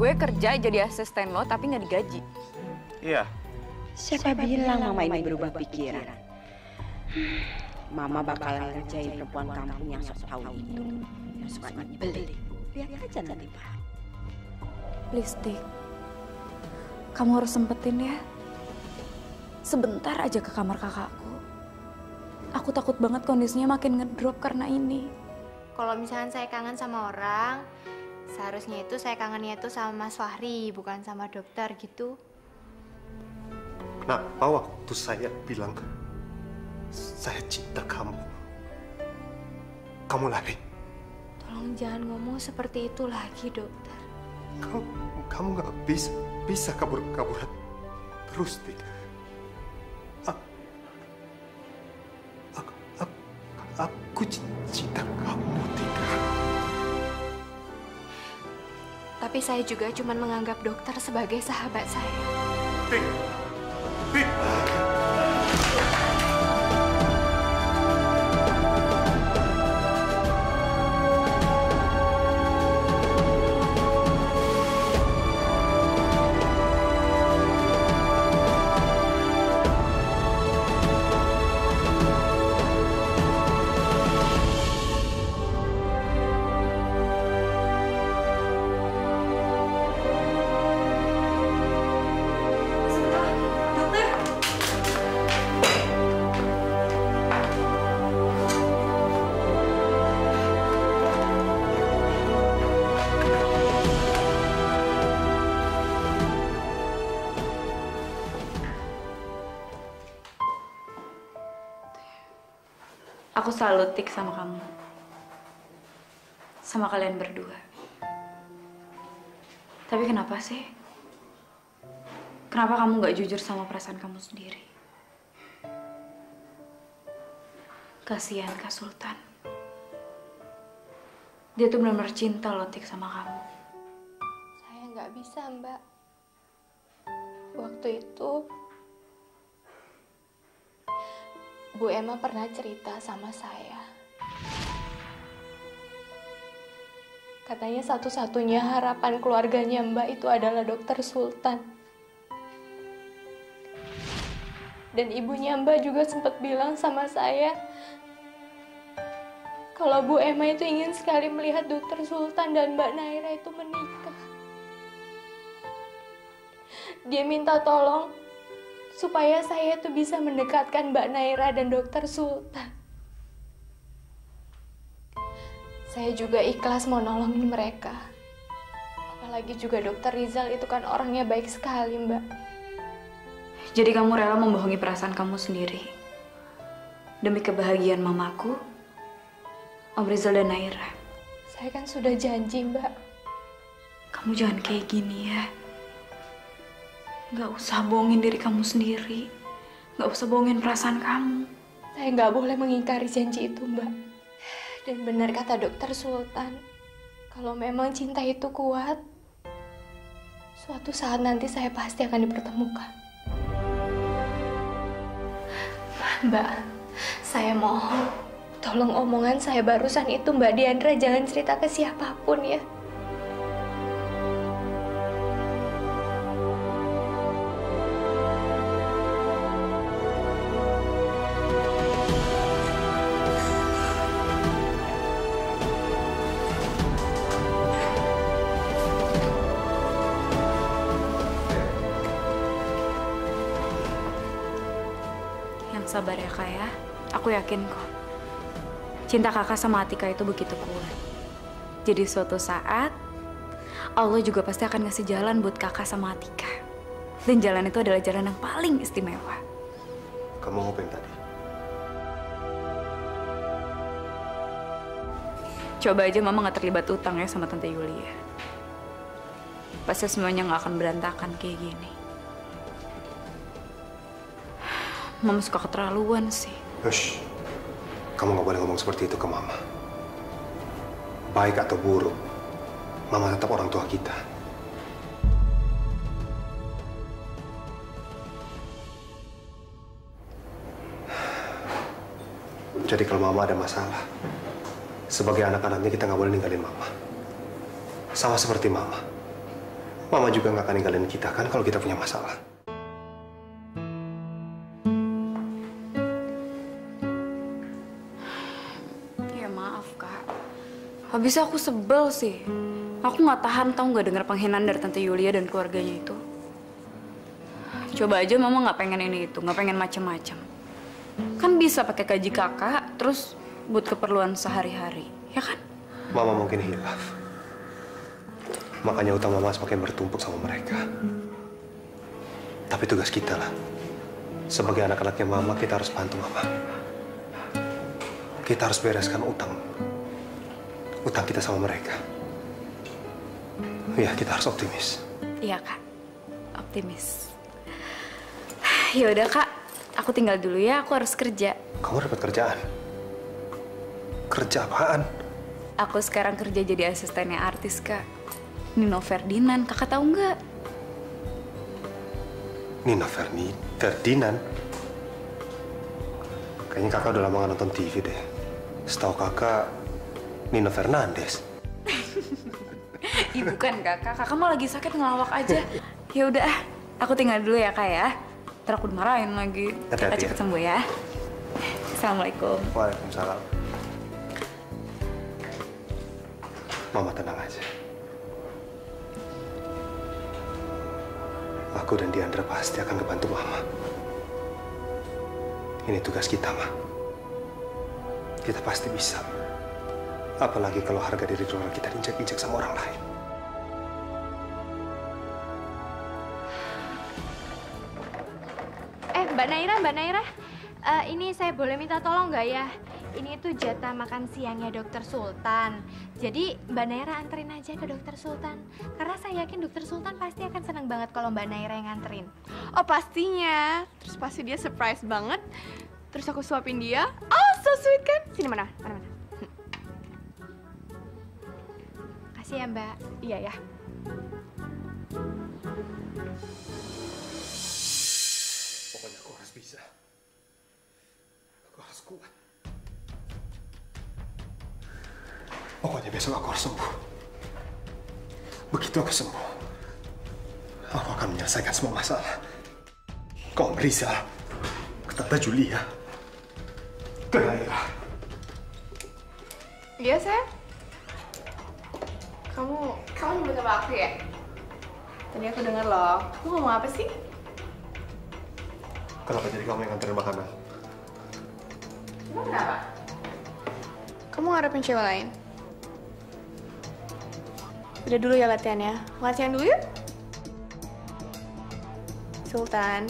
gue kerja jadi asisten lo tapi nggak digaji. Iya. Siapa bilang Mama ini berubah pikiran? Mama bakalan ngerjain perempuan kampung yang sok tahu itu, yang suka nyebelin. Lihat aja nanti, Pak. Please, Tik. Kamu harus sempetin ya. Sebentar aja ke kamar kakakku. Aku takut banget kondisinya makin ngedrop karena ini. Kalau misalkan saya kangen sama orang, seharusnya itu saya kangennya itu sama Mas Fahri, bukan sama dokter gitu. Kenapa waktu saya bilang saya cinta kamu, kamu lari? Tolong jangan ngomong seperti itu lagi, dokter. Kamu nggak bisa kabur-kaburan terus, Tik. Aku cinta kamu, Tika. Tapi saya juga cuma menganggap dokter sebagai sahabat saya. Tik, Tik. Aku salut, Tik, sama kamu. Sama kalian berdua. Tapi kenapa sih? Kenapa kamu nggak jujur sama perasaan kamu sendiri? Kasihan Kak Sultan. Dia tuh benar-benar cinta loh, Tik, sama kamu. Saya nggak bisa, Mbak. Waktu itu Bu Emma pernah cerita sama saya. Katanya satu-satunya harapan keluarganya Mbak itu adalah Dokter Sultan. Dan ibunya Mbak juga sempat bilang sama saya kalau Bu Emma itu ingin sekali melihat Dokter Sultan dan Mbak Naira itu menikah. Dia minta tolong supaya saya tuh bisa mendekatkan Mbak Naira dan Dokter Sultan. Saya juga ikhlas mau nolongin mereka. Apalagi juga Dokter Rizal itu kan orangnya baik sekali, Mbak. Jadi kamu rela membohongi perasaan kamu sendiri demi kebahagiaan mamaku, Om Rizal dan Naira. Saya kan sudah janji, Mbak. Kamu jangan kayak gini ya. Nggak usah bohongin diri kamu sendiri. Nggak usah bohongin perasaan kamu. Saya nggak boleh mengingkari janji itu, Mbak. Dan benar kata Dokter Sultan, kalau memang cinta itu kuat, suatu saat nanti saya pasti akan dipertemukan. Mbak, saya mohon, tolong omongan saya barusan itu Mbak Diandra jangan cerita ke siapapun ya. Sabar ya, Kak ya. Aku yakin kok. Cinta kakak sama Atika itu begitu kuat. Jadi suatu saat, Allah juga pasti akan ngasih jalan buat kakak sama Atika. Dan jalan itu adalah jalan yang paling istimewa. Kamu ngapain tadi? Coba aja Mama nggak terlibat utang ya sama Tante Yulia. Pasti semuanya nggak akan berantakan kayak gini. Mama suka keterlaluan sih. Hush, kamu nggak boleh ngomong seperti itu ke Mama. Baik atau buruk, Mama tetap orang tua kita. Jadi kalau Mama ada masalah, sebagai anak-anaknya kita nggak boleh ninggalin Mama. Sama seperti Mama. Mama juga nggak akan ninggalin kita kan kalau kita punya masalah. Ya maaf, Kak. Habis aku sebel sih. Aku nggak tahan tau nggak denger penghinaan dari Tante Yulia dan keluarganya itu. Coba aja Mama nggak pengen ini itu, nggak pengen macem-macem. Kan bisa pakai gaji kakak, terus buat keperluan sehari-hari, ya kan? Mama mungkin hilaf. Makanya utang Mama semakin bertumpuk sama mereka. Tapi tugas kita lah. Sebagai anak-anaknya Mama, kita harus bantu Mama. Kita harus bereskan utang. Utang kita sama mereka. Ya, kita harus optimis. Iya, Kak. Optimis. Ya udah, Kak. Aku tinggal dulu ya, aku harus kerja. Kamu dapat kerjaan? Kerja apaan? Aku sekarang kerja jadi asistennya artis, Kak. Nino Ferdinand, kakak tahu nggak? Nino Ferdinand? Kayaknya kakak udah lama nggak nonton TV deh. Setahu kakak, Nino Fernandes. Ih, bukan kakak. Kakak mau lagi sakit ngelawak aja. Ya udah, aku tinggal dulu ya, Kak ya. Ntar aku dimarahin lagi. Kakak cepet sembuh ya. Assalamualaikum. Waalaikumsalam. Mama tenang aja. Aku dan Diandra pasti akan ngebantu Mama. Ini tugas kita, Ma. Kita pasti bisa. Apalagi kalau harga diri keluarga kita diinjak-injak sama orang lain. Mbak Naira, ini saya boleh minta tolong nggak ya? Ini tuh jatah makan siangnya Dokter Sultan. Jadi Mbak Naira anterin aja ke Dokter Sultan. Karena saya yakin Dokter Sultan pasti akan senang banget kalau Mbak Naira yang nganterin. Oh pastinya. Terus pasti dia surprise banget. Terus aku suapin dia. Oh so sweet kan? Sini mana? Mana? Kasih ya Mbak. Iya ya. Pokoknya aku harus bisa. Aku harus kuat. Pokoknya besok aku harus sembuh. Begitu aku sembuh, aku akan menyelesaikan semua masalah. Kau Riza, ke Tante Julia, ke Naira. Iya sayang. Kamu nyebut sama aku ya? Tadi aku denger loh. Kamu ngomong apa sih? Kenapa jadi kamu yang nganterin makanan? Emang kenapa? Kamu ngarepin cewek lain? Udah dulu ya latihannya. Latihan dulu yuk. Sultan.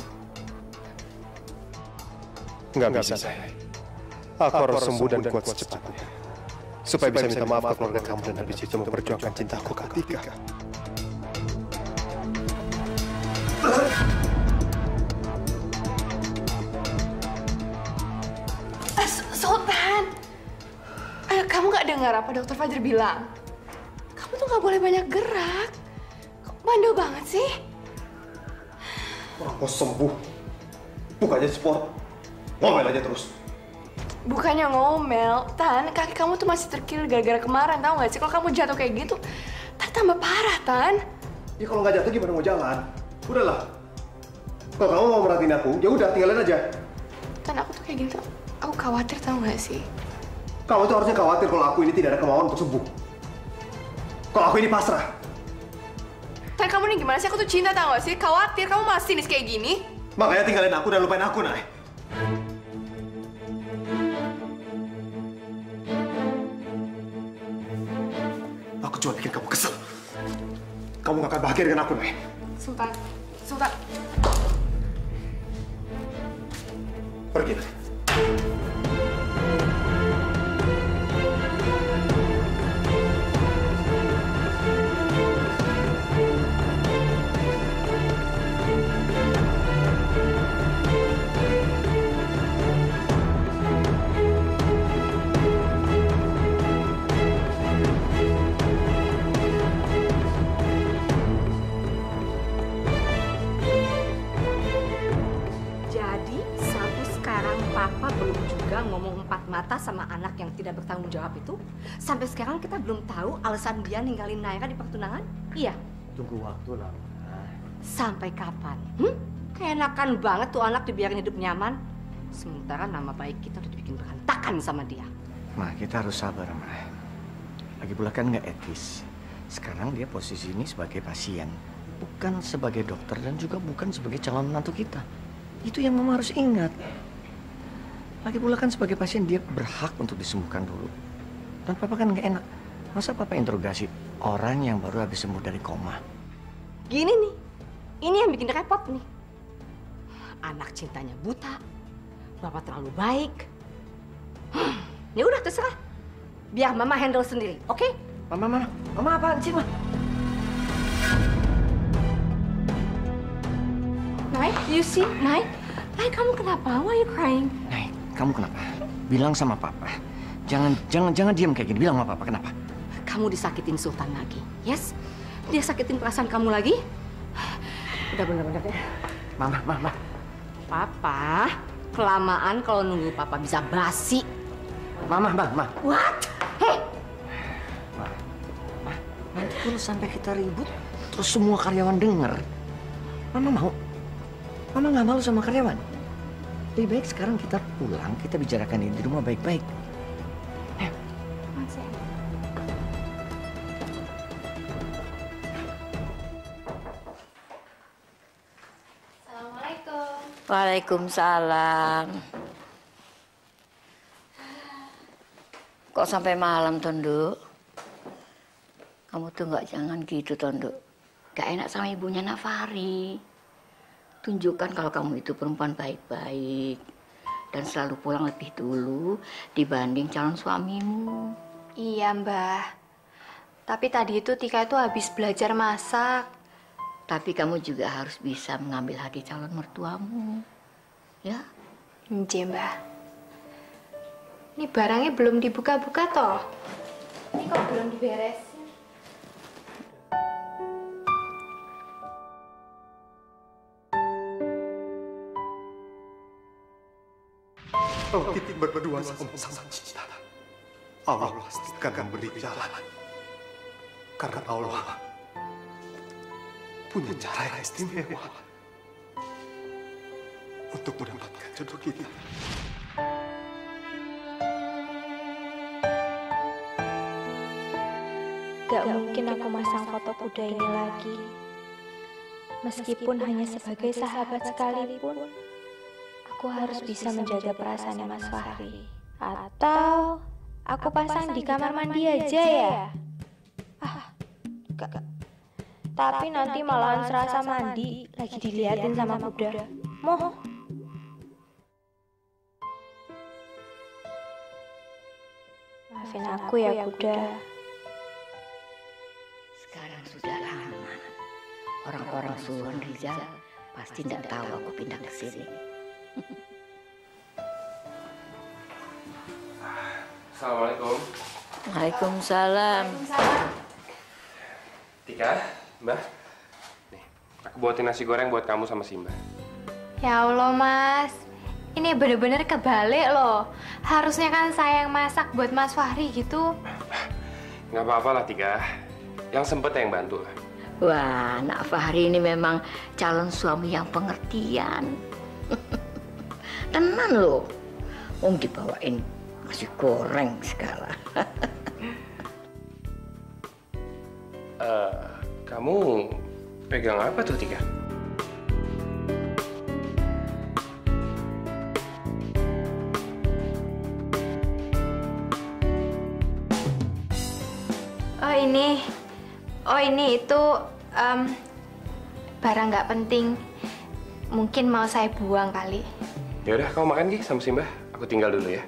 Nggak bisa, saya. Aku harus sembuh dan kuat secepatnya. Supaya bisa minta maaf ke keluarga kamu dan habis itu memperjuangkan cintaku ke Atika. Sultan! Kamu nggak dengar apa Dokter Fajar bilang? Kamu tuh nggak boleh banyak gerak. Kok bandel banget sih? Orang mau sembuh, bukannya sport, ngomel aja terus. Bukannya ngomel, Tan, kaki kamu tuh masih terkilir gara-gara kemarin, tahu nggak sih? Kalau kamu jatuh kayak gitu, ntar tambah parah, Tan. Ya kalau nggak jatuh gimana mau jalan? Udahlah. Kalau kamu mau merhatiin aku, ya udah tinggalin aja. Tan, aku tuh kayak gini tuh, aku khawatir tahu nggak sih? Kamu tuh harusnya khawatir kalau aku ini tidak ada kemauan untuk sembuh. Kalau aku ini pasrah. Tan, kamu nih gimana sih? Aku tuh cinta tahu nggak sih? Khawatir, kamu masih sinis kayak gini. Makanya tinggalin aku dan lupain aku, Nay. Aku cuma bikin kamu kesel. Kamu gak akan bahagia dengan aku, Nay. Sultan, Sultan. Pergi, Nay. Ngomong empat mata sama anak yang tidak bertanggung jawab itu. Sampai sekarang kita belum tahu alasan dia ninggalin Naira di pertunangan. Iya. tunggu waktu lah. Sampai kapan? Keenakan banget tuh anak dibiarin hidup nyaman. Sementara nama baik kita udah dibikin berantakan sama dia. Ma, kita harus sabar, Ma. Lagi pula kan nggak etis. Sekarang dia posisi ini sebagai pasien, bukan sebagai dokter dan juga bukan sebagai calon menantu kita. Itu yang Mama harus ingat. Lagi pula kan sebagai pasien dia berhak untuk disembuhkan dulu. Dan Papa kan nggak enak. Masa Papa interogasi orang yang baru habis sembuh dari koma? Gini nih, ini yang bikin repot nih. Anak cintanya buta, Bapak terlalu baik. Ya udah terserah. Biar Mama handle sendiri, oke? Mama apaan sih, Ma? Nay, you see? Nay, kamu kenapa? Why are you crying? Nay, kamu kenapa? Bilang sama Papa. Jangan diam kayak gini. Bilang sama Papa, kenapa? Kamu disakitin Sultan lagi, yes? Dia sakitin perasaan kamu lagi? Udah bener-bener ya. Mama. Papa, kelamaan kalau nunggu Papa bisa basi. Mama. What? Hey! Nanti kalau sampai kita ribut, terus semua karyawan denger, Mama mau? Mama nggak malu sama karyawan? Lebih baik sekarang kita pulang, kita bicarakan ini di rumah baik-baik. Assalamualaikum. Waalaikumsalam. Kok sampai malam, Tondo? Kamu tuh jangan gitu, Tondo. Gak enak sama ibunya Nafari. Tunjukkan kalau kamu itu perempuan baik-baik. Dan selalu pulang lebih dulu dibanding calon suamimu. Iya, Mbah. Tapi tadi itu Tika itu habis belajar masak. Tapi kamu juga harus bisa mengambil hati calon mertuamu. Ya? Nggih, Mbah. Ini barangnya belum dibuka-buka toh? Ini kok belum diberesin? Oh, kita berdua sama cinta. Allah pasti akan memberi jalan. Karena Allah punya cara yang istimewa untuk mendapatkan jodoh kita. Gak mungkin aku masang foto kuda ini lagi. Meskipun hanya sebagai sahabat sekalipun, aku harus bisa menjaga perasaannya Mas Fahri. Atau aku pasang di kamar mandi aja ya? Enggak. Tapi nanti malahan serasa mandi lagi diliatin sama kuda. Moh. Maafin aku ya kuda. Sekarang sudah aman. Orang-orang Suwon Rizal pasti tidak tahu aku pindah ke sini. Assalamualaikum. Waalaikumsalam. Tika, Mbah. Nih, aku buatin nasi goreng buat kamu sama Simba. Ya Allah, Mas. Ini bener-bener kebalik loh. Harusnya kan saya yang masak buat Mas Fahri gitu. Nggak apa-apa lah, Tika. Yang sempet yang bantu lah. Wah, Nak Fahri ini memang calon suami yang pengertian. Tenan loh. Dibawain nasi goreng segala. Kamu pegang apa tuh, Tika? Oh ini itu barang nggak penting. Mungkin mau saya buang kali. Ya udah, kamu makan Ki sama Simba. Aku tinggal dulu ya.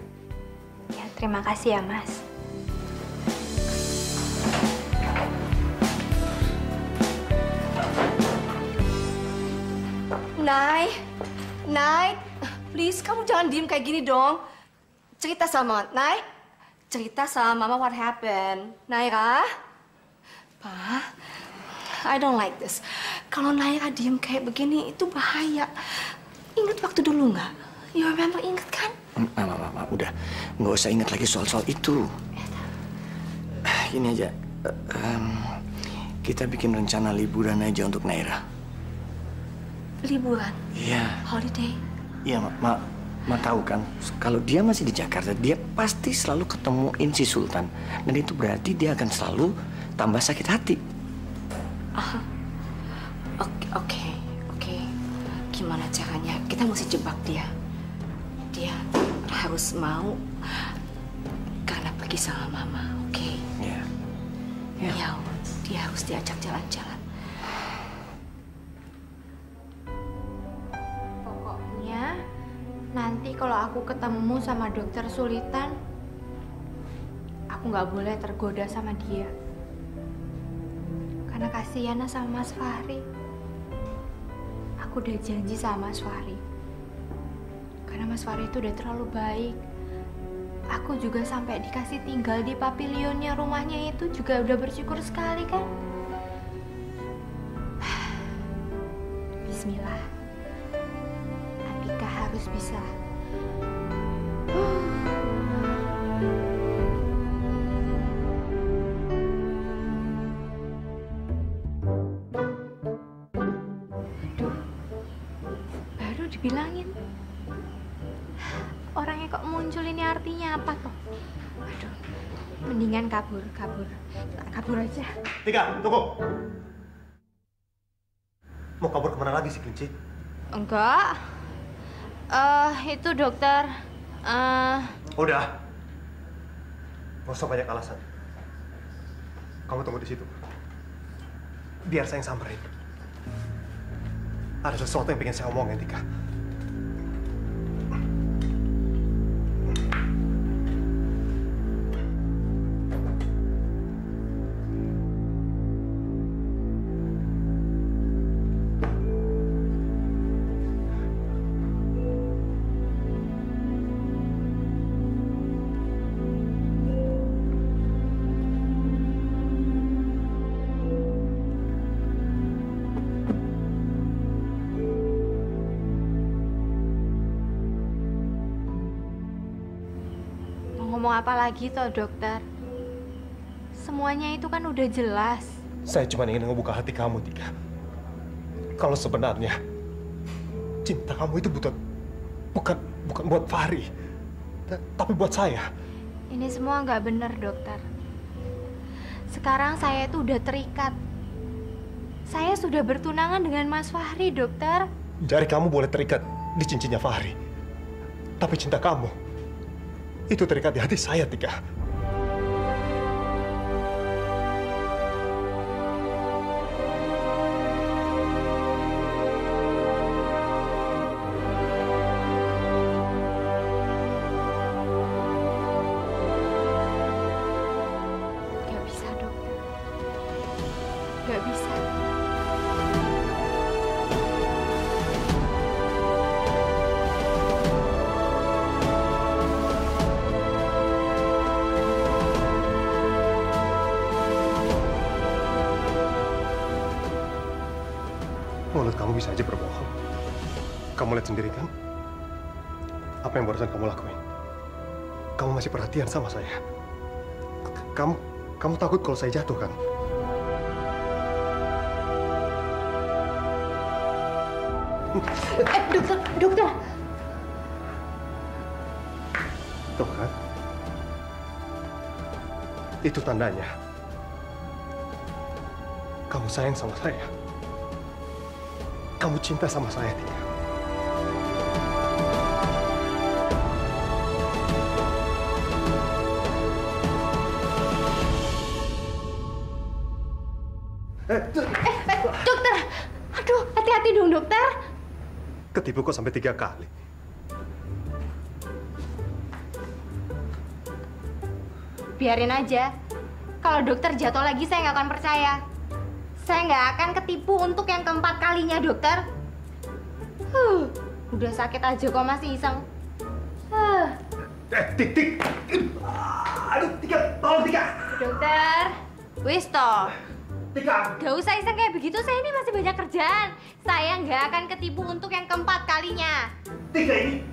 Ya terima kasih ya Mas. Nay, please kamu jangan diem kayak gini dong. Cerita sama Nay. Cerita sama Mama what happened. Naira. Pa, I don't like this. Kalau Naira diem kayak begini itu bahaya. Ingat waktu dulu nggak? You remember, ingat kan? Mama, udah. Nggak usah ingat lagi soal itu. Ini aja. kita bikin rencana liburan aja untuk Naira. Liburan? Iya. Holiday? Iya, Ma tahu kan, kalau dia masih di Jakarta, dia pasti selalu ketemuin si Sultan. Dan itu berarti dia akan selalu tambah sakit hati. Oke. Gimana caranya? Kita mesti jebak dia. Dia harus mau karena pergi sama Mama, oke? Iya. Ya, dia harus diajak jalan-jalan. Pokoknya nanti kalau aku ketemu sama dokter Sultan, aku nggak boleh tergoda sama dia. Karena kasihan sama Mas Fahri. Aku udah janji sama Mas Fahri. Karena Mas Fahri itu udah terlalu baik. Aku juga sampai dikasih tinggal di pavilionnya rumahnya itu juga udah bersyukur sekali kan. Bismillah. Andika harus bisa. Aduh, baru dibilangin. Orangnya kok muncul ini artinya apa toh? Aduh, mendingan kabur. Kabur aja. Tika, tunggu. Mau kabur kemana lagi sih, Kelinci? Enggak. Itu dokter. Udah. Gak usah banyak alasan. Kamu tunggu di situ. Biar saya yang samperin. Ada sesuatu yang pengen saya omongin, Tika. Ngomong apa lagi toh dokter? Semuanya itu kan udah jelas. Saya cuma ingin ngebuka hati kamu, Tika. Kalau sebenarnya cinta kamu itu bukan buat Fahri, tapi buat saya. Ini semua nggak benar dokter. Sekarang saya itu udah terikat. Saya sudah bertunangan dengan Mas Fahri, dokter. Jari kamu boleh terikat di cincinnya Fahri, tapi cinta kamu itu terikat di hati saya, Tika. Gak bisa, dokter. Gak bisa. Mulut kamu bisa aja berbohong. Kamu lihat sendiri kan? Apa yang barusan kamu lakuin? Kamu masih perhatian sama saya. Kamu takut kalau saya jatuh kan? Dokter. Tuh kan? Itu tandanya. Kamu sayang sama saya. Kamu cinta sama saya, Tika. Dokter. Aduh, hati-hati dong, dokter. Ketipu kok sampai 3 kali. Biarin aja. Kalau dokter jatuh lagi, saya nggak akan percaya. Saya nggak akan ketipu untuk yang keempat kalinya, dokter. Udah sakit aja kok masih iseng. Tik. Aduh, Tika, tolong Tika. Dokter, wis toh. Tika. Gak usah iseng kayak begitu, saya ini masih banyak kerjaan. Saya nggak akan ketipu untuk yang keempat kalinya. Tika ini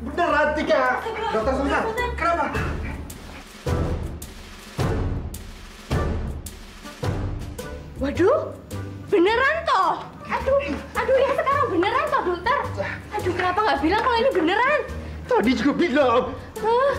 beneran, Tika. Dokter Sultan, kenapa? Waduh, beneran toh? Aduh ya sekarang beneran toh dokter? Aduh kenapa nggak bilang kalau ini beneran? Tadi juga bilang. Hah?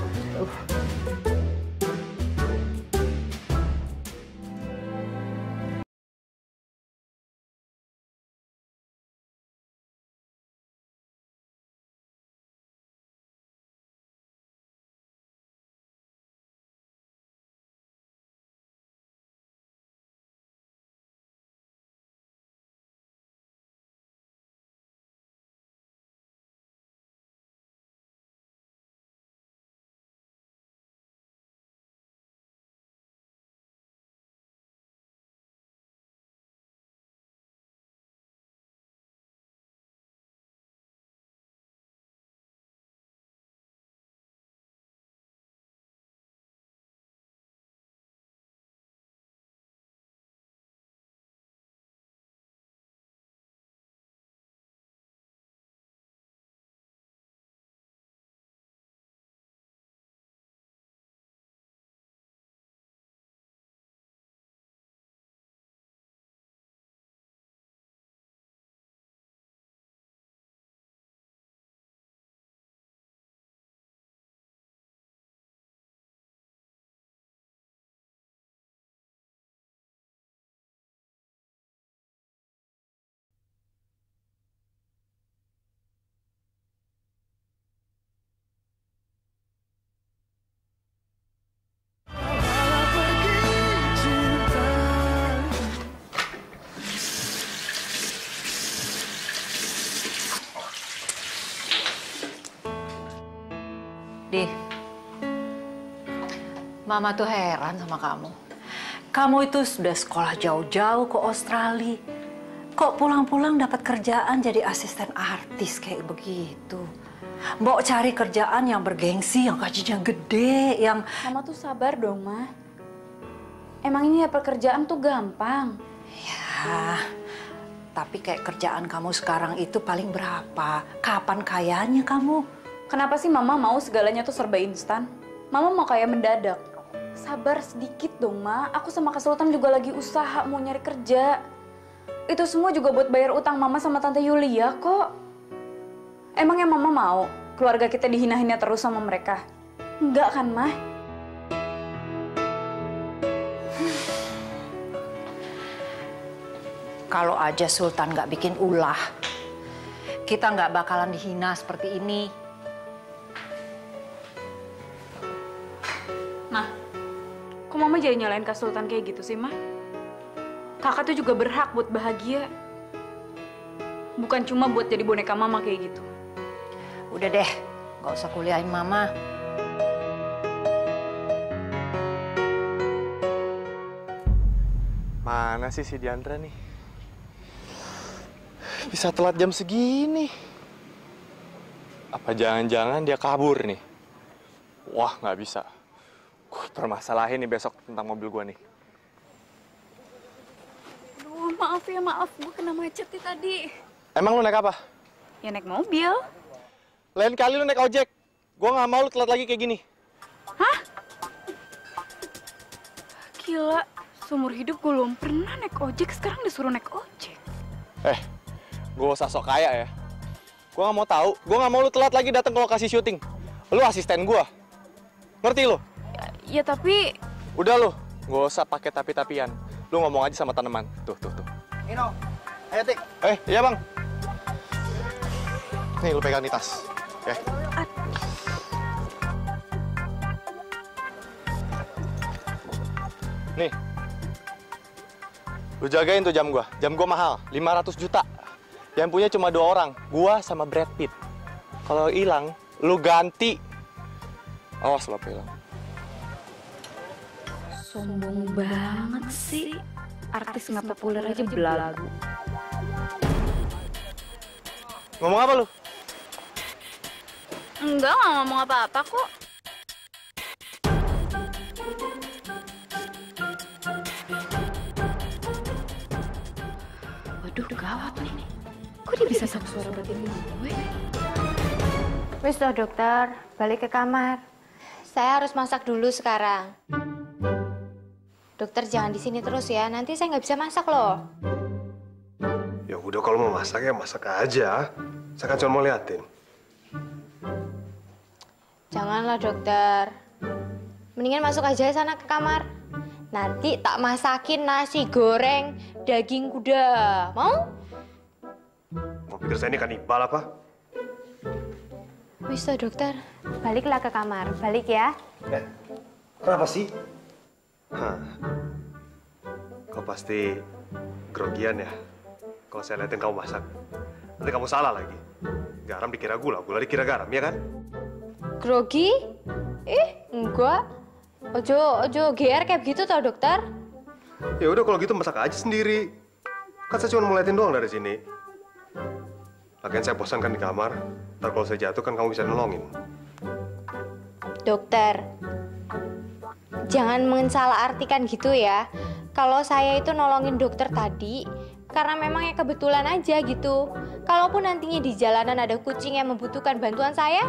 Di, Mama tuh heran sama kamu. Kamu itu sudah sekolah jauh-jauh ke Australia. Kok pulang-pulang dapat kerjaan jadi asisten artis kayak begitu? Mau cari kerjaan yang bergengsi, yang gajinya gede, yang... Mama tuh sabar dong, Ma. Emangnya pekerjaan tuh gampang? Ya, tapi kayak kerjaan kamu sekarang itu paling berapa? Kapan kayanya kamu? Kenapa sih Mama mau segalanya tuh serba instan? Mama mau kayak mendadak. Sabar sedikit dong, Ma. Aku sama Kak Sultan juga lagi usaha mau nyari kerja. Itu semua juga buat bayar utang Mama sama Tante Yulia kok. Emangnya Mama mau keluarga kita dihina-hina terus sama mereka? Enggak kan, Ma? Kalau aja Sultan nggak bikin ulah, kita nggak bakalan dihina seperti ini. Ma, kok Mama jadi nyalain Kak Sultan kayak gitu sih, Ma? Kakak tuh juga berhak buat bahagia. Bukan cuma buat jadi boneka Mama kayak gitu. Udah deh, nggak usah kuliahin Mama. Mana sih si Diandra nih? Bisa telat jam segini. Apa jangan-jangan dia kabur nih? Wah, nggak bisa. Gue permasalahin nih besok tentang mobil gue nih. Aduh, maaf ya, maaf. Gue kena macet nih tadi. Emang lu naik apa? Ya naik mobil. Lain kali lu naik ojek. Gue nggak mau lu telat lagi kayak gini. Hah? Gila, seumur hidup gue belum pernah naik ojek, sekarang disuruh naik ojek. Gue usah sok kaya ya. Gue nggak mau tahu. Gue nggak mau lu telat lagi datang ke lokasi syuting. Lu asisten gue. Ngerti lu? Ya tapi... Udah lu, gak usah pakai tapi-tapian. Lu ngomong aja sama tanaman. Tuh. Nino, ayo Tik. Iya bang. Nih lu pegang di tas. Oke. Nih. Lu jagain tuh jam gua. Jam gua mahal, 500 juta. Yang punya cuma 2 orang, gua sama Brad Pitt. Kalau hilang, lu ganti. Awas lo hilang. Sombong banget sih. Artis nggak populer aja belagu. Ngomong apa lu? Enggak, nggak ngomong apa-apa kok. Waduh, gawat nih. Kok dia bisa sama suara batin gue? Wis toh dokter, balik ke kamar. Saya harus masak dulu sekarang. Dokter jangan di sini terus ya, nanti saya nggak bisa masak loh. Ya udah kalau mau masak ya masak aja. Saya kan cuma mau liatin. Janganlah dokter. Mendingan masuk aja sana ke kamar. Nanti tak masakin nasi goreng daging kuda. Mau? Mau pikir saya ini kanibal apa? Wis toh dokter, baliklah ke kamar. Balik ya. Kenapa sih? Hah. Kau pasti grogian ya? Kalau saya liatin kamu masak. Nanti kamu salah lagi. Garam dikira gula, gula dikira garam, ya kan? Grogi? Enggak. Ojo GR kayak begitu toh dokter. Ya udah kalau gitu masak aja sendiri. Kan saya cuma mau liatin doang dari sini. Lagian saya bosan kan di kamar. Ntar kalau saya jatuh kan kamu bisa nolongin. Dokter, jangan mensalah-artikan gitu ya. Kalau saya itu nolongin dokter tadi, karena memang ya kebetulan aja gitu. Kalaupun nantinya di jalanan ada kucing yang membutuhkan bantuan saya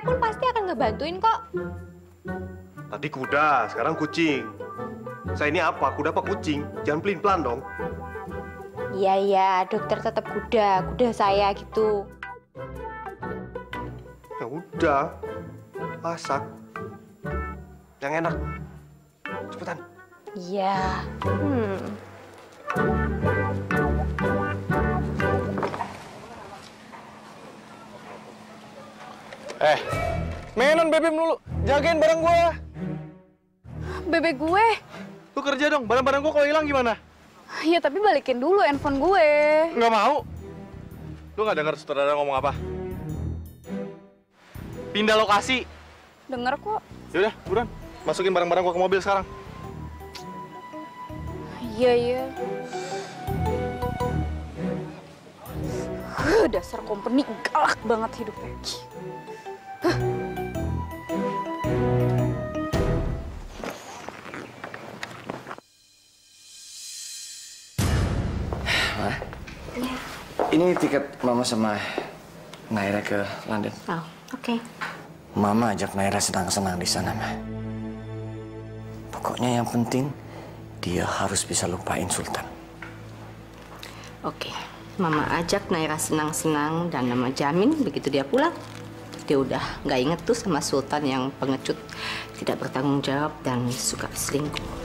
pun pasti akan ngebantuin kok. Tadi kuda, sekarang kucing. Saya ini apa? Kuda apa kucing? Jangan pelin-pelan dong. Iya, dokter tetap kuda saya gitu. Ya udah, masak. Yang enak. Cepetan. Iya. Mainan bebek dulu. Jagain barang gua. Bebek gue. Lu kerja dong, barang-barang gua kalau hilang gimana? Ya tapi balikin dulu handphone gue. Nggak mau. Lu nggak dengar sutradara ngomong apa? Pindah lokasi. Dengar kok. Yaudah, buruan. Masukin barang-barang gua ke mobil sekarang. Iya. Dasar company galak banget hidupnya. Ini tiket Mama sama Naira ke London. Oh, oke. Mama ajak Naira senang-senang di sana, Ma. Pokoknya yang penting dia harus bisa lupain Sultan. Oke. Mama ajak Naira senang-senang dan Mama jamin begitu dia pulang, dia udah nggak inget tuh sama Sultan yang pengecut, tidak bertanggung jawab dan suka selingkuh.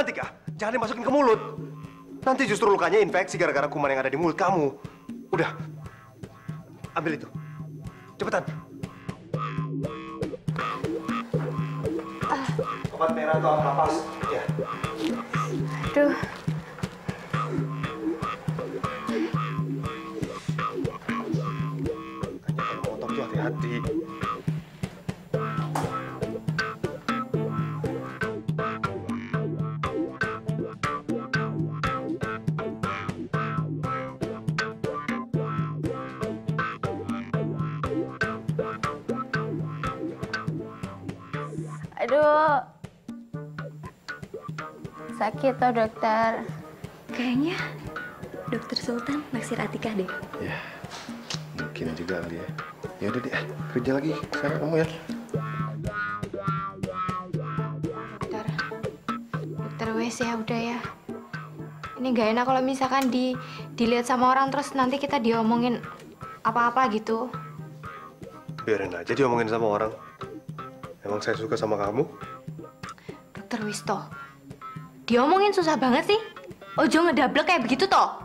Tika, jangan dimasukin ke mulut. Nanti justru lukanya infeksi gara-gara kuman yang ada di mulut kamu. Udah, ambil itu. Cepetan. Obat merah atau napas? Ya. Aduh. Makanya kalau mau otot hati-hati. Aduh, sakit toh dokter. Kayaknya Dokter Sultan naksir Atika deh. Ya, mungkin juga kali ya. Ya udah deh, kerja lagi sekarang kamu ya. Dokter wes ya udah ya. Ini nggak enak kalau misalkan dilihat sama orang terus nanti kita diomongin apa-apa gitu. Biarin aja diomongin sama orang. Emang saya suka sama kamu? Dokter Wisto, diomongin susah banget sih. Ojo ngedablek kayak begitu toh.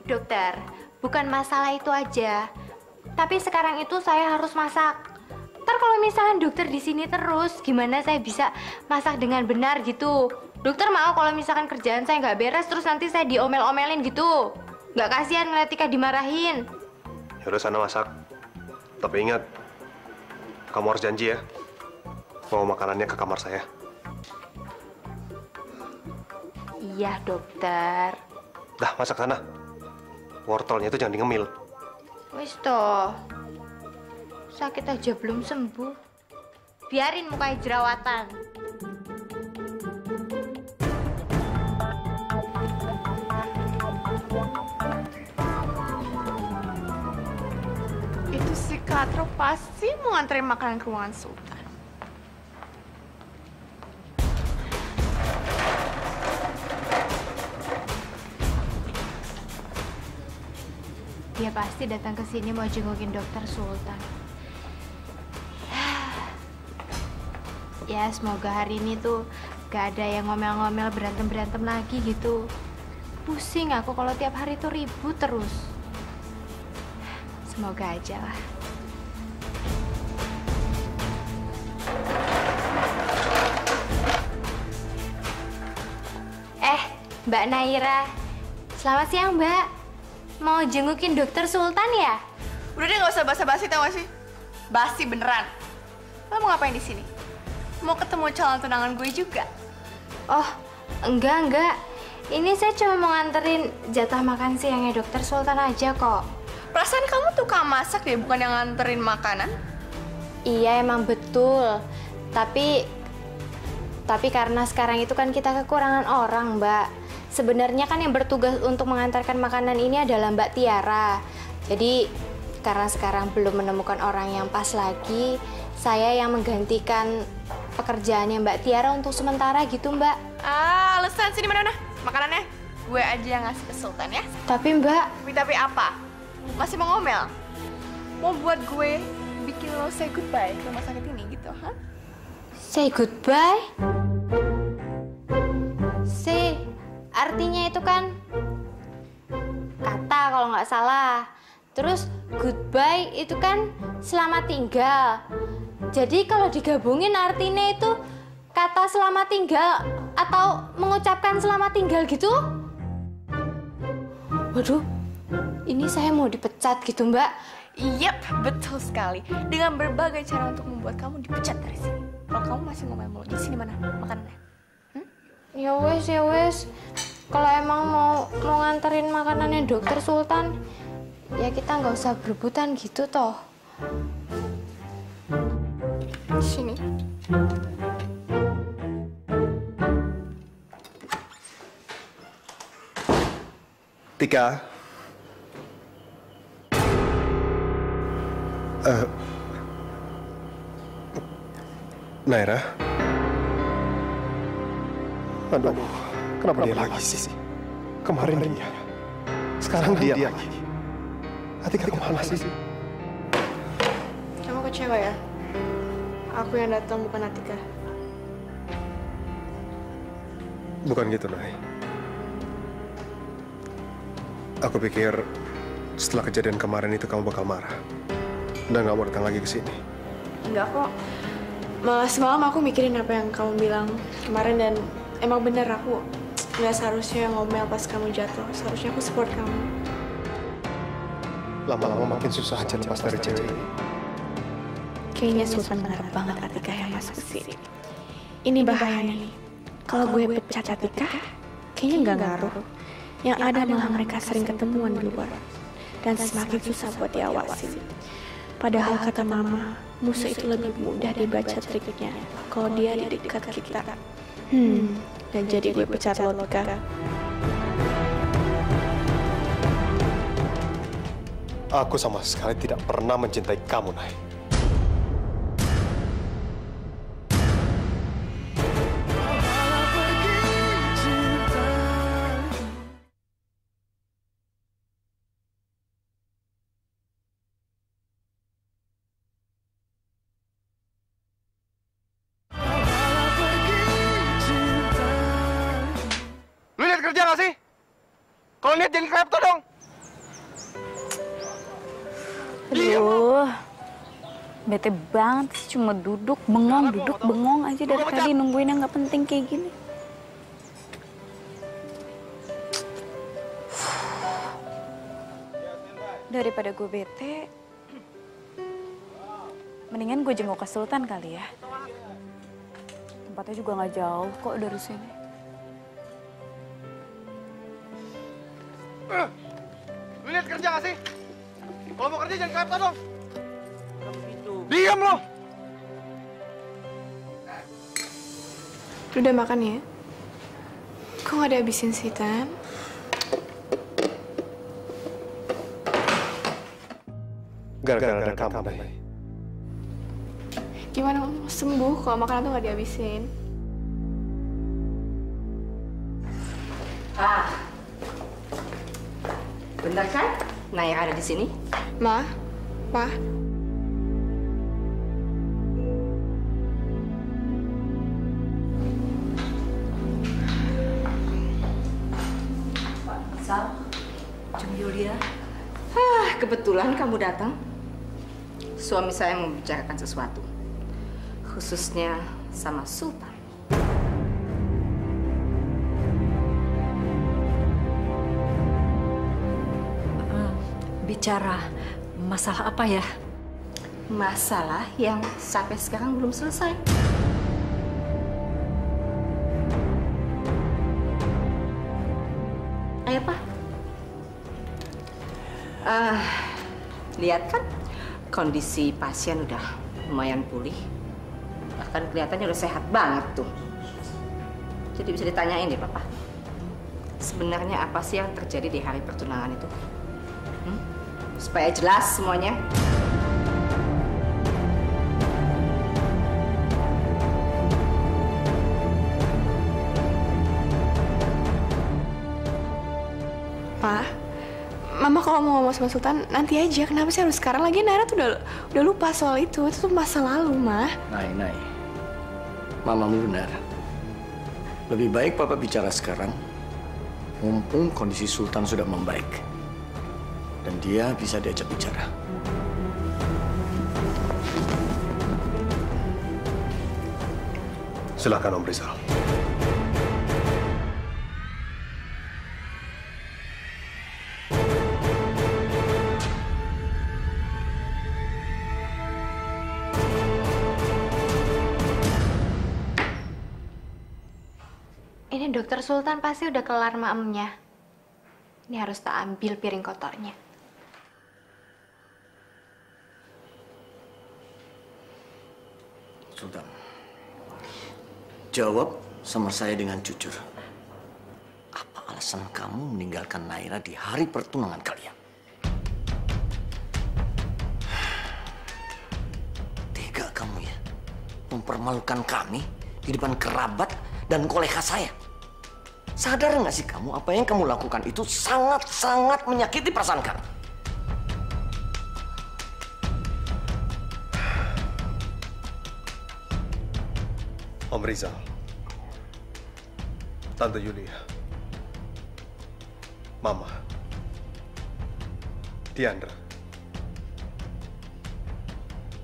Dokter, bukan masalah itu aja. Tapi sekarang itu saya harus masak. Ntar kalau misalkan dokter di sini terus, gimana saya bisa masak dengan benar gitu? Dokter mau kalau misalkan kerjaan saya nggak beres terus nanti saya diomel-omelin gitu. Nggak kasihan ngeliat Tika dimarahin. Ya udah sana masak. Tapi ingat, kamu harus janji ya. Bawa makanannya ke kamar saya. Iya, dokter. Dah, masak sana. Wortelnya itu jangan digemil. Wis toh. Sakit aja belum sembuh. Biarin mukanya jerawatan. Itu si Katro pasti mau nganterin makanan ke ruangan Sultan. Dia pasti datang ke sini mau jengukin dokter Sultan. Ya, semoga hari ini tuh gak ada yang ngomel-ngomel berantem-berantem lagi gitu. Pusing aku kalau tiap hari tuh ribut terus. Semoga aja lah. Mbak Naira. Selamat siang, Mbak. Mau jengukin dokter Sultan ya? Udah deh, nggak usah basa-basi, tau gak sih? Basi beneran. Lo mau ngapain di sini? Mau ketemu calon tunangan gue juga? Oh, enggak. Ini saya cuma mau nganterin jatah makan siangnya dokter Sultan aja kok. Perasaan kamu tukang masak deh, bukan yang nganterin makanan? Iya, emang betul. Tapi karena sekarang itu kan kita kekurangan orang, Mbak. Sebenarnya kan yang bertugas untuk mengantarkan makanan ini adalah Mbak Tiara. Jadi, karena sekarang belum menemukan orang yang pas lagi, saya yang menggantikan pekerjaannya Mbak Tiara untuk sementara gitu, Mbak. Alasan sini mana? Makanannya gue aja yang ngasih ke Sultan ya. Tapi Mbak... Tapi apa? Masih mau ngomel? Mau buat gue bikin lo say goodbye ke rumah sakit ini gitu, ha? Say goodbye? Say, artinya itu kan kata kalau nggak salah. Terus goodbye itu kan selamat tinggal. Jadi kalau digabungin artinya itu kata selamat tinggal atau mengucapkan selamat tinggal gitu? Waduh, ini saya mau dipecat gitu, Mbak. Yep, betul sekali. Dengan berbagai cara untuk membuat kamu dipecat dari sini. Kalau kamu masih ngomel mulu, di sini mana makanannya? Ya wes. Kalau emang mau nganterin makanannya dokter Sultan, ya kita nggak usah berebutan gitu toh. Sini. Tika. Naira. Aduh, kenapa dia lagi sih? Kemarin dia. Sekarang dia lagi. Atika kemana sih? Kamu kecewa ya? Aku yang datang bukan Atika. Bukan gitu, Nay. Aku pikir setelah kejadian kemarin itu kamu bakal marah dan nggak mau datang lagi ke sini. Enggak kok. Malah semalam aku mikirin apa yang kamu bilang kemarin dan emang bener aku nggak seharusnya ngomel pas kamu jatuh. Seharusnya aku support kamu. Lama-lama makin susah aja lepas dari cewek ini. Kayaknya Sultan berharap banget Atika yang masuk ke sini. Ini bahayanya nih. Kalau gue pecat Atika, kayaknya nggak ngaruh. Yang ada malah mereka sering ketemuan di luar. Dan semakin susah buat diawasin. Padahal kata Mama, musuh itu lebih mudah dibaca triknya kalau dia di dekat kita. Dan jadi gue pecat lo, Tika. Aku sama sekali tidak pernah mencintai kamu, Nay. Lu lihat kerja nggak sih? Kalau lihat jangan krepto dong. Aduh, bete banget sih, cuma duduk bengong aja dari tadi nungguin yang nggak penting kayak gini. Daripada gue bete, mendingan gue jenguk ke Sultan kali ya. Tempatnya juga nggak jauh kok dari sini. Lu lihat kerja nggak sih? Kalau mau kerja jangan krepto dong. Diam lo. Udah makan ya? Kok nggak dihabisin sih, Tan? Gara-gara ada kamu, Nay. Gimana mau sembuh kalau makanan tuh nggak dihabisin? Benar kan? Naira ada di sini? Ma, Pa. Sal, Jung Yulia. Kebetulan kamu datang. Suami saya mau membicarakan sesuatu. Khususnya sama Sultan. Bicara masalah apa ya? Masalah yang sampai sekarang belum selesai. Ayo, Pak. Lihat kan, kondisi pasien udah lumayan pulih. Bahkan kelihatannya udah sehat banget tuh. Jadi bisa ditanyain deh, Papa. Sebenarnya apa sih yang terjadi di hari pertunangan itu? Supaya jelas semuanya. Pa, Mama kalau mau ngomong sama Sultan nanti aja. Kenapa sih harus sekarang? Lagi Naira tuh udah lupa soal itu. Itu tuh masa lalu, Ma. Nay. Mamamu benar. Lebih baik Papa bicara sekarang. Mumpung kondisi Sultan sudah membaik. Dan dia bisa diajak bicara. Silakan Om Rizal. Ini dokter Sultan pasti udah kelar maemnya. Ini harus tak ambil piring kotornya. Sultan, jawab sama saya dengan jujur. Apa alasan kamu meninggalkan Naira di hari pertunangan kalian? Tega kamu ya, mempermalukan kami di depan kerabat dan kolega saya. Sadar nggak sih kamu apa yang kamu lakukan itu sangat-sangat menyakiti perasaan kamu? Om Rizal, Tante Yulia, Mama, Tiandra,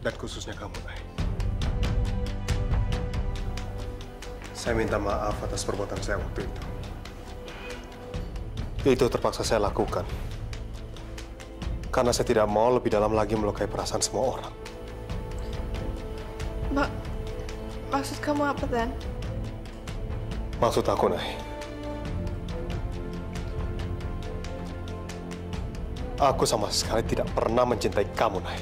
dan khususnya kamu, Nay. Saya minta maaf atas perbuatan saya waktu itu. Itu terpaksa saya lakukan. Karena saya tidak mau lebih dalam lagi melukai perasaan semua orang. Mbak, maksud kamu apa, Dan? Maksud aku, Nay, aku sama sekali tidak pernah mencintai kamu, Nay.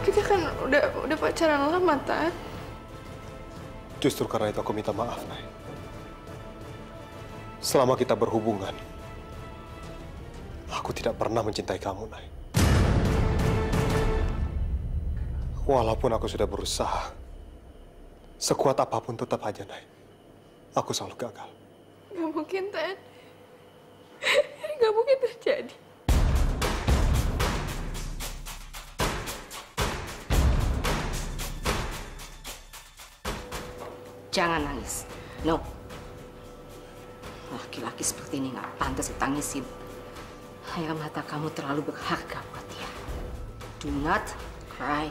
Kita kan udah pacaran lama, Tan. Justru karena itu aku minta maaf, Nay. Selama kita berhubungan, aku tidak pernah mencintai kamu, Nay. Walaupun aku sudah berusaha, sekuat apapun tetap aja, Nay. Aku selalu gagal. Gak mungkin, Tan. Gak mungkin terjadi. Jangan nangis. No. Laki-laki seperti ini nggak pantas ditangisin. Air mata kamu terlalu berharga buat dia. Do not cry.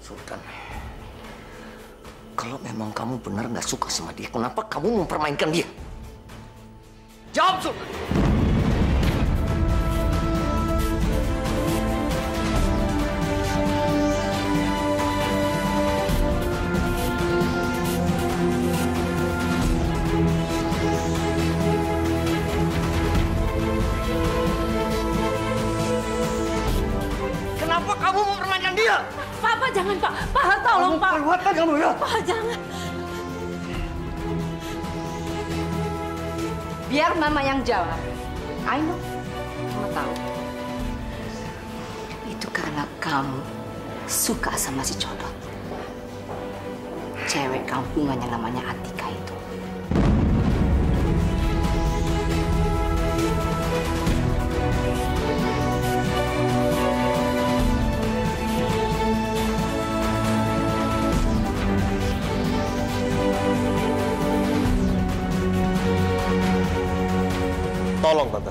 Sultan, kalau memang kamu benar nggak suka sama dia, kenapa kamu mempermainkan dia? Jawab, Sultan! dia. Pak, jangan, Pak. Pak, tolong, Pak. Kelewatan kamu ya. Pak, jangan. Biar Mama yang jawab. I know. Mama tahu. Itu karena kamu suka sama si Codot. Cewek kampungannya namanya Atika itu. Tolong, Tante.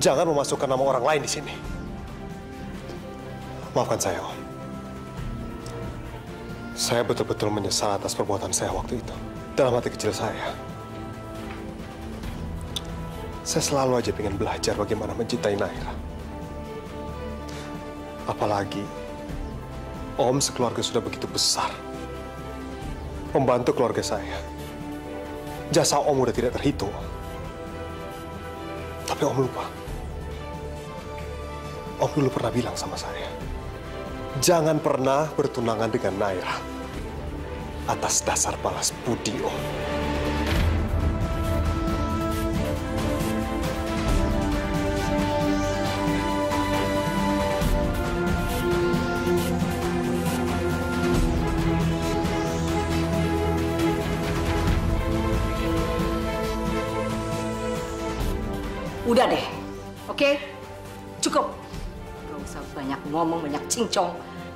Jangan memasukkan nama orang lain di sini. Maafkan saya, Om. Saya betul-betul menyesal atas perbuatan saya waktu itu. Dalam hati kecil saya selalu aja pengen belajar bagaimana mencintai Naira. Apalagi Om sekeluarga sudah begitu besar, membantu keluarga saya. Jasa Om udah tidak terhitung. Tapi Om lupa. Om dulu pernah bilang sama saya, jangan pernah bertunangan dengan Naira atas dasar balas budi, Om. Udah deh, oke? Cukup. Gak usah banyak ngomong, banyak cincong,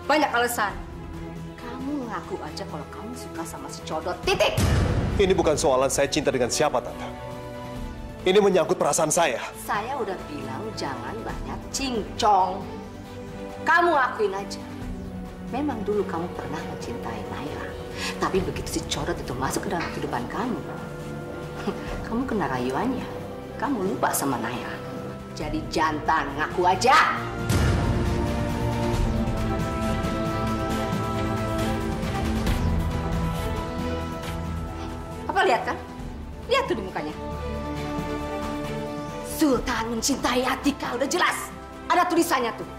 banyak alasan. Kamu ngaku aja kalau kamu suka sama si Codot, titik! Ini bukan soalan saya cinta dengan siapa, Tante. Ini menyangkut perasaan saya. Saya udah bilang jangan banyak cincong. Kamu akuin aja. Memang dulu kamu pernah mencintai Naira. Tapi begitu si Codot itu masuk ke dalam kehidupan kamu, kamu kena rayuannya. Kamu lupa sama Naira. Jadi jantan, ngaku aja. Apa lihat kan? Lihat tuh di mukanya. Sultan mencintai Atika, udah jelas. Ada tulisannya tuh.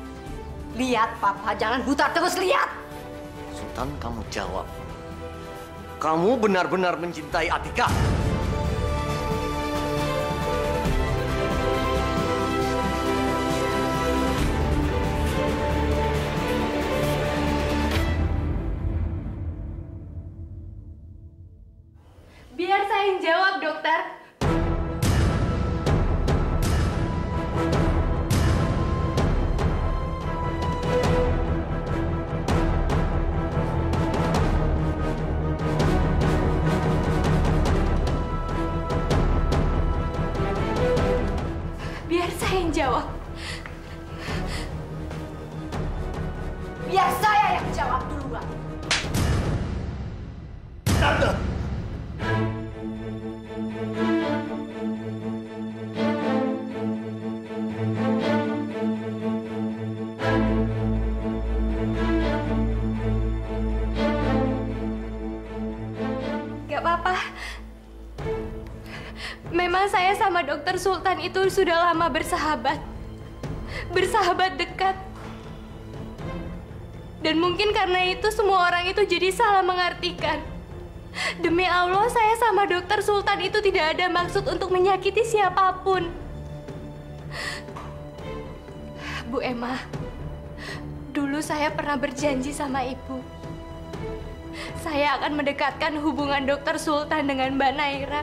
Lihat, Papa, jangan buta terus lihat. Sultan, kamu jawab. Kamu benar-benar mencintai Atika? Biar saya yang jawab, dokter. Biar saya yang jawab. Biar saya yang jawab duluan. Tante! Gak apa-apa. Memang saya sama dokter Sultan itu sudah lama bersahabat. Bersahabat dekat. Dan mungkin karena itu semua orang itu jadi salah mengartikan. Demi Allah, saya sama dokter Sultan itu tidak ada maksud untuk menyakiti siapapun. Bu Emma, dulu saya pernah berjanji sama ibu. Saya akan mendekatkan hubungan dokter Sultan dengan Mbak Naira.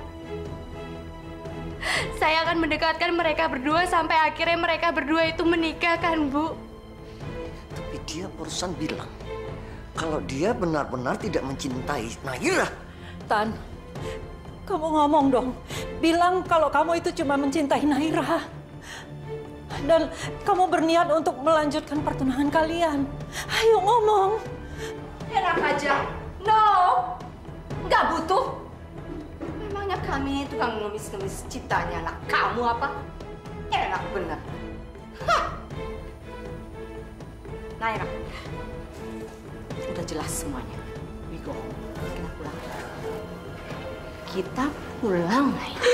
Saya akan mendekatkan mereka berdua sampai akhirnya mereka berdua itu menikah, kan, Bu? Tapi dia barusan bilang kalau dia benar-benar tidak mencintai Naira. Tan, kamu ngomong dong. Bilang kalau kamu itu cuma mencintai Naira. Dan kamu berniat untuk melanjutkan pertunangan kalian. Ayo ngomong. Enak aja. No, nggak butuh. Memangnya kami tukang nulis-nulis cintanya anak kamu apa? Enak bener. Hah. Naira, udah jelas semuanya. We go home. Kita pulang. Kita pulang, Naira.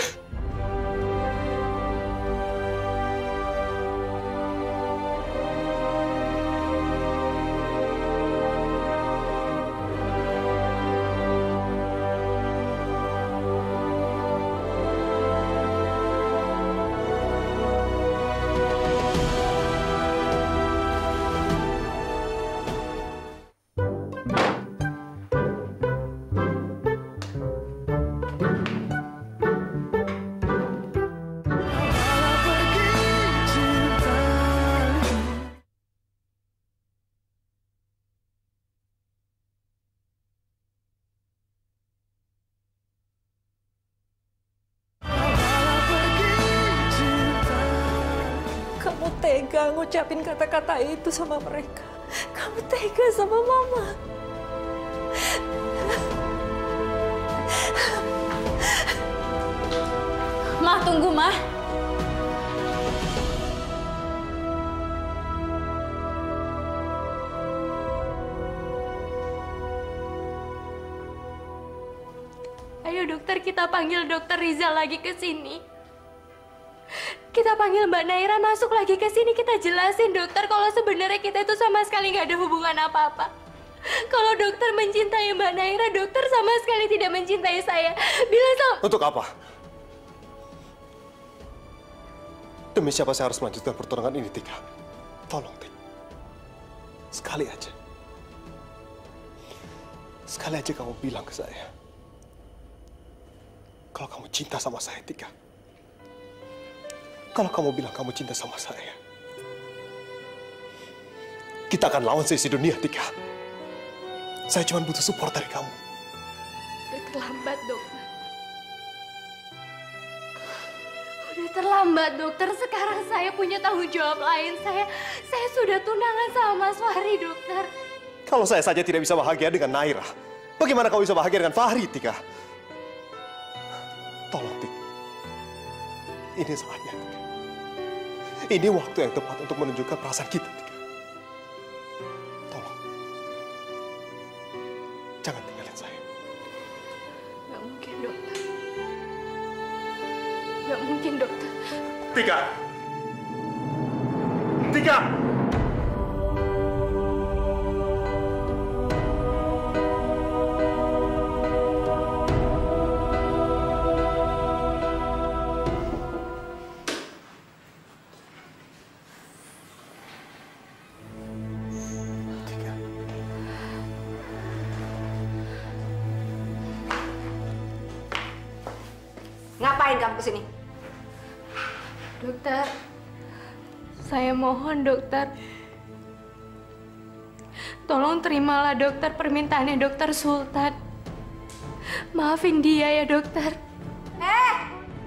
tega ngucapin kata-kata itu sama mereka. Kamu tega sama Mama. Ma, tunggu, Ma. Ayo dokter, kita panggil dokter Rizal lagi ke sini. Kita panggil Mbak Naira masuk lagi ke sini. Kita jelasin dokter kalau sebenarnya kita itu sama sekali nggak ada hubungan apa-apa. Kalau dokter mencintai Mbak Naira, dokter sama sekali tidak mencintai saya. Bila Untuk apa? Demi siapa saya harus melanjutkan pertunangan ini, Tika? Tolong, Tik. Sekali aja. Sekali aja kamu bilang ke saya. Kalau kamu cinta sama saya, Tika. Kalau kamu bilang kamu cinta sama saya. Kita akan lawan seisi dunia, Tika. Saya cuma butuh support dari kamu. udah terlambat, dokter. Udah terlambat, dokter. Sekarang saya punya tanggung jawab lain. Saya sudah tunangan sama Mas Fahri, dokter. Kalau saya saja tidak bisa bahagia dengan Naira, bagaimana kamu bisa bahagia dengan Fahri, Tika? Tolong, Tika. Ini saatnya, Tika. Ini waktu yang tepat untuk menunjukkan perasaan kita, Tika. Tolong. Jangan tinggalin saya. Gak mungkin, dokter. Gak mungkin, dokter. Tika! Tika! Ngapain kamu kesini? Dokter, saya mohon dokter. Tolong terimalah dokter permintaannya dokter Sultan. Maafin dia ya dokter.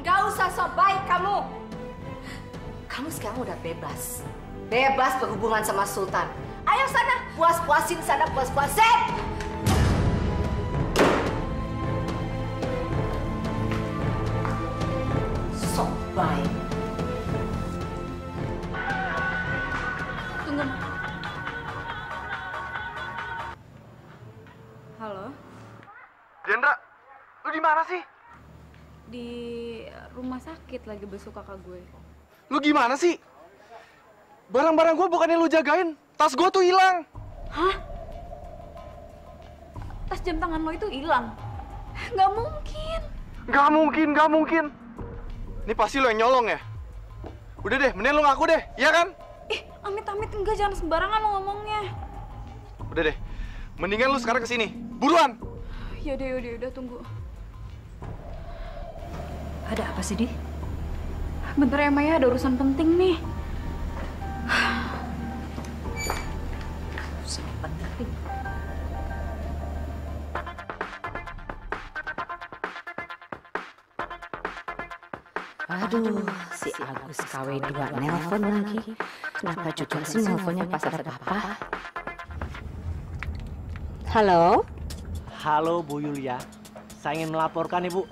Nggak usah sok baik kamu. Kamu sekarang udah bebas. Bebas berhubungan sama Sultan. Ayo sana, puas-puasin sana, puas-puasin. Sok baik. Tunggu. Halo? Jendra, lu di mana sih? Di rumah sakit lagi besuk kakak gue. Lu gimana sih? Barang-barang gue bukannya lu jagain, tas gue tuh hilang. Hah? Tas jam tangan lo itu hilang? Nggak mungkin. Gak mungkin. Ini pasti lo yang nyolong ya? Udah deh, mending lo ngaku deh, iya kan? Amit-amit enggak, jangan sembarangan lo ngomongnya. Udah deh, mendingan lu sekarang kesini, buruan. Yaudah, tunggu. Ada apa sih, Di? Bentar ya, Maya, ada urusan penting nih. Urusan penting. Aduh, si Agus KW2 nelpon lagi. Kenapa juga sih nelponnya pas ada papa? Halo? Halo, Bu Yulia. Saya ingin melaporkan, Ibu.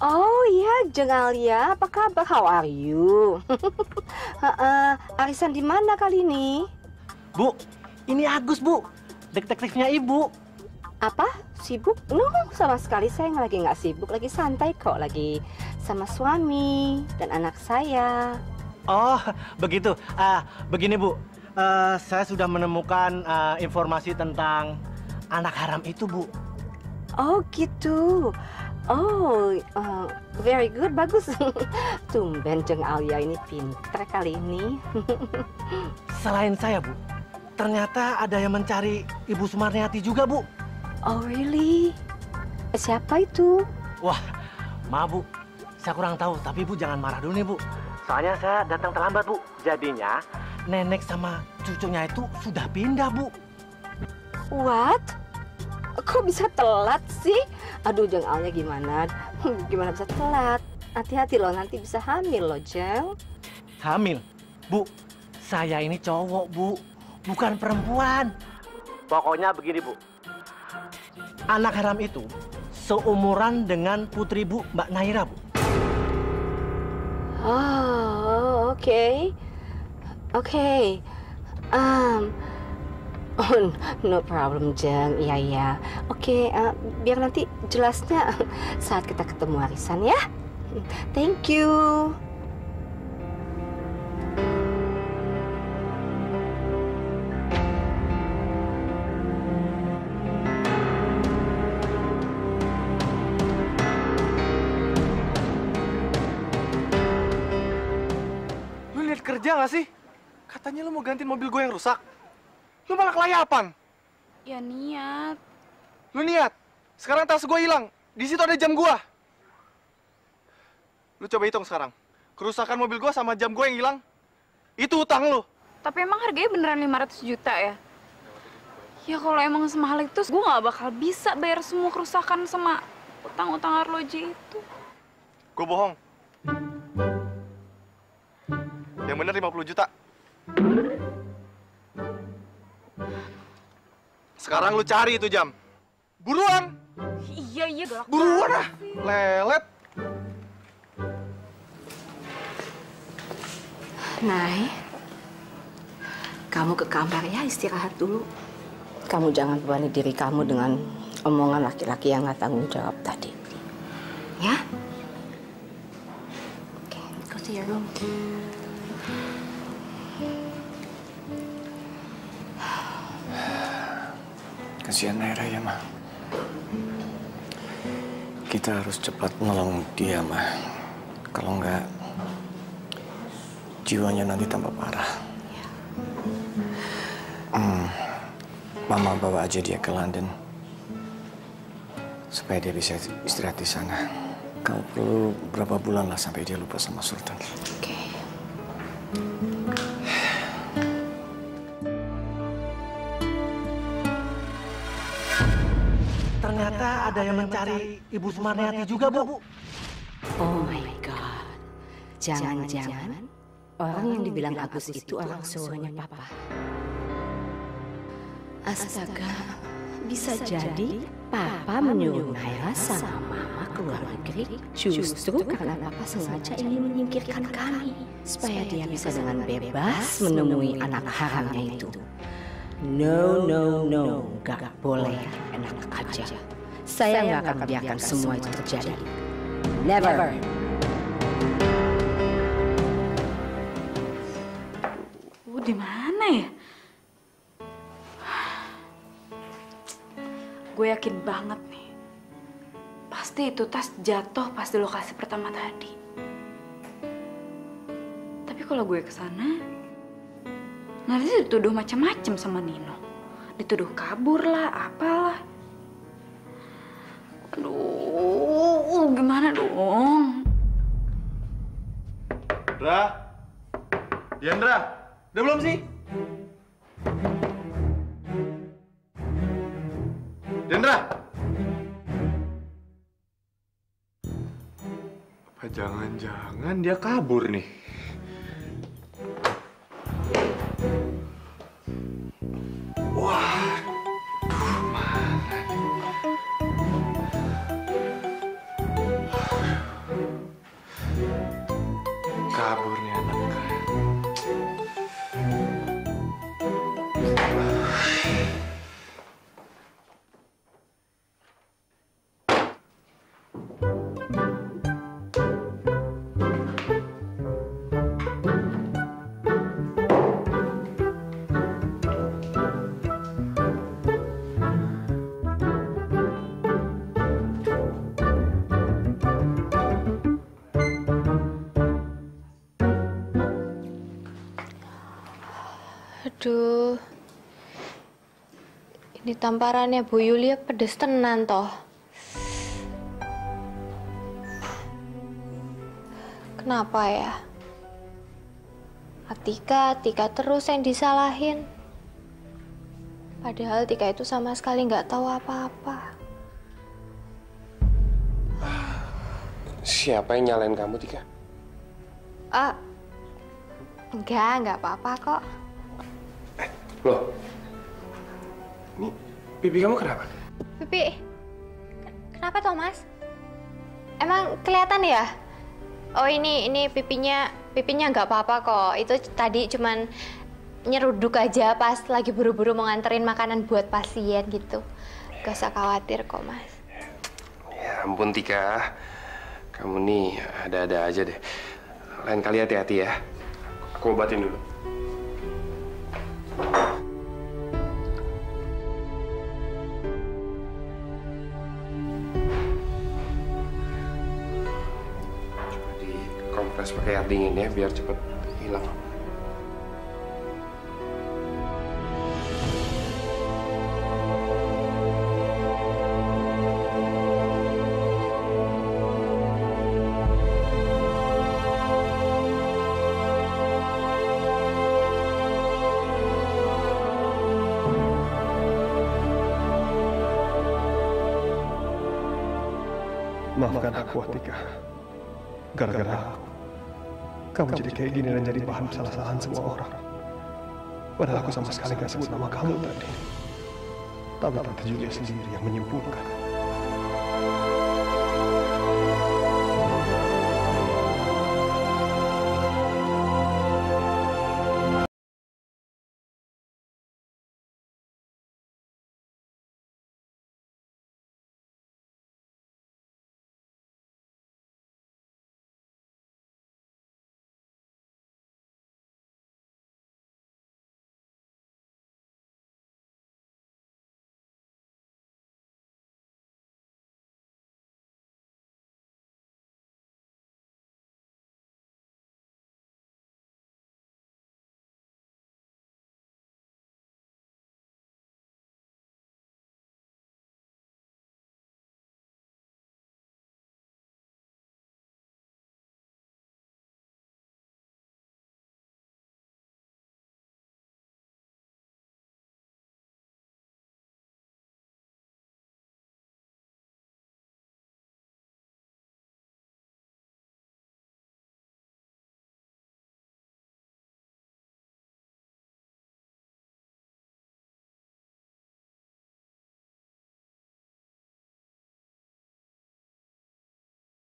Oh iya, Jeng Alia, apa kabar? How are you? Arisan di mana kali ini? Bu, ini Agus, Bu. Detektifnya Ibu. Apa? Sibuk? No, sama sekali saya lagi nggak sibuk. Lagi santai kok, lagi sama suami dan anak saya. Oh, begitu. Begini, Bu. Saya sudah menemukan informasi tentang anak haram itu, Bu. Oh, gitu. Oh, very good, bagus. Tumben Jeng Alia ini pintar kali ini. Selain saya, Bu, ternyata ada yang mencari Ibu Sumarniati juga, Bu. Oh, really? Siapa itu? Wah, maaf, Bu. Saya kurang tahu, tapi Bu jangan marah dulu nih, Bu. Soalnya saya datang terlambat, Bu. Jadinya, nenek sama cucunya itu sudah pindah, Bu. What? Kok bisa telat sih? Aduh, Jeng Alia gimana? Gimana bisa telat? Hati-hati loh, nanti bisa hamil loh, Jeng. Hamil? Bu, Saya ini cowok, Bu. Bukan perempuan. Pokoknya begini, Bu. Anak haram itu seumuran dengan putri Bu, Mbak Naira, Bu. Oh, oke. Oke. Oh, no problem, Jeng. Iya. Oke, biar nanti jelasnya saat kita ketemu arisan ya. Thank you. Kerja nggak sih? Katanya lu mau gantiin mobil gue yang rusak. Lu malah kelayapan. Ya niat. Lu niat? Sekarang tas gue hilang. Di situ ada jam gue. Lu coba hitung sekarang. Kerusakan mobil gue sama jam gue yang hilang, itu utang lu. Tapi emang harganya beneran 500 juta ya? Ya kalau emang semahal itu, gue nggak bakal bisa bayar semua kerusakan sama utang-utang arloji itu. Gue bohong. Yang bener 50 juta. Sekarang lu cari itu jam. Buruan! Iya, galak buruan banget ah! Lelet! Nay, kamu ke kamar ya, istirahat dulu. Kamu jangan bebani diri kamu dengan omongan laki-laki yang nggak tanggung jawab tadi. Ya? Oke, go to your room. Kasihan Naira ya, Ma. Kita harus cepat nolong dia, Ma. Kalau enggak, jiwanya nanti tambah parah. Mama bawa aja dia ke London. Supaya dia bisa istirahat di sana. Kalau perlu berapa bulan lah sampai dia lupa sama Sultan. Oke. Ternyata ada yang mencari Ibu Sumarniati juga, Bu. Oh my God. Jangan-jangan orang yang dibilang Agus itu orang suruhnya Papa. Astaga, bisa jadi Papa menyuruh Naira sama Mama keluar negeri justru karena Papa sengaja ingin menyingkirkan kami supaya dia bisa dengan bebas menemui anak haramnya itu. No, gak boleh enak aja. Saya nggak akan membiarkan semua itu terjadi. Never. Di mana ya? Gue yakin banget nih. Pasti itu tas jatuh pas di lokasi pertama tadi. Tapi kalau gue kesana, nanti dituduh macam-macam sama Nino. Dituduh kabur lah, apalah. Aduh, gimana dong? Dra? Diandra, udah belum sih? Diandra? Apa jangan-jangan dia kabur nih? Wah, mana nih? Kabur nih anak. Aduh, ini tamparannya Bu Yulia pedes tenan toh. Kenapa ya? Tika terus yang disalahin. Padahal Tika itu sama sekali nggak tahu apa-apa. Siapa yang nyalain kamu, Tika? Enggak apa-apa kok. Loh, ini pipi kamu kenapa? Pipi, kenapa Thomas? Emang kelihatan ya? Oh ini pipinya nggak apa-apa kok. Itu tadi cuman nyeruduk aja pas lagi buru-buru mau nganterin makanan buat pasien gitu. Gak usah khawatir kok Mas. Ya ampun Tika, kamu nih ada-ada aja deh. Lain kali hati-hati ya. Aku obatin dulu. Kompres pakai air dingin ya, biar cepet hilang. Maafkan aku, Atika. Gara-gara aku, kamu jadi kayak gini dan jadi bahan salah-salahan semua orang. Padahal aku sama sekali gak sebut nama kamu tadi. Tapi Tante Julia sendiri yang menyimpulkan.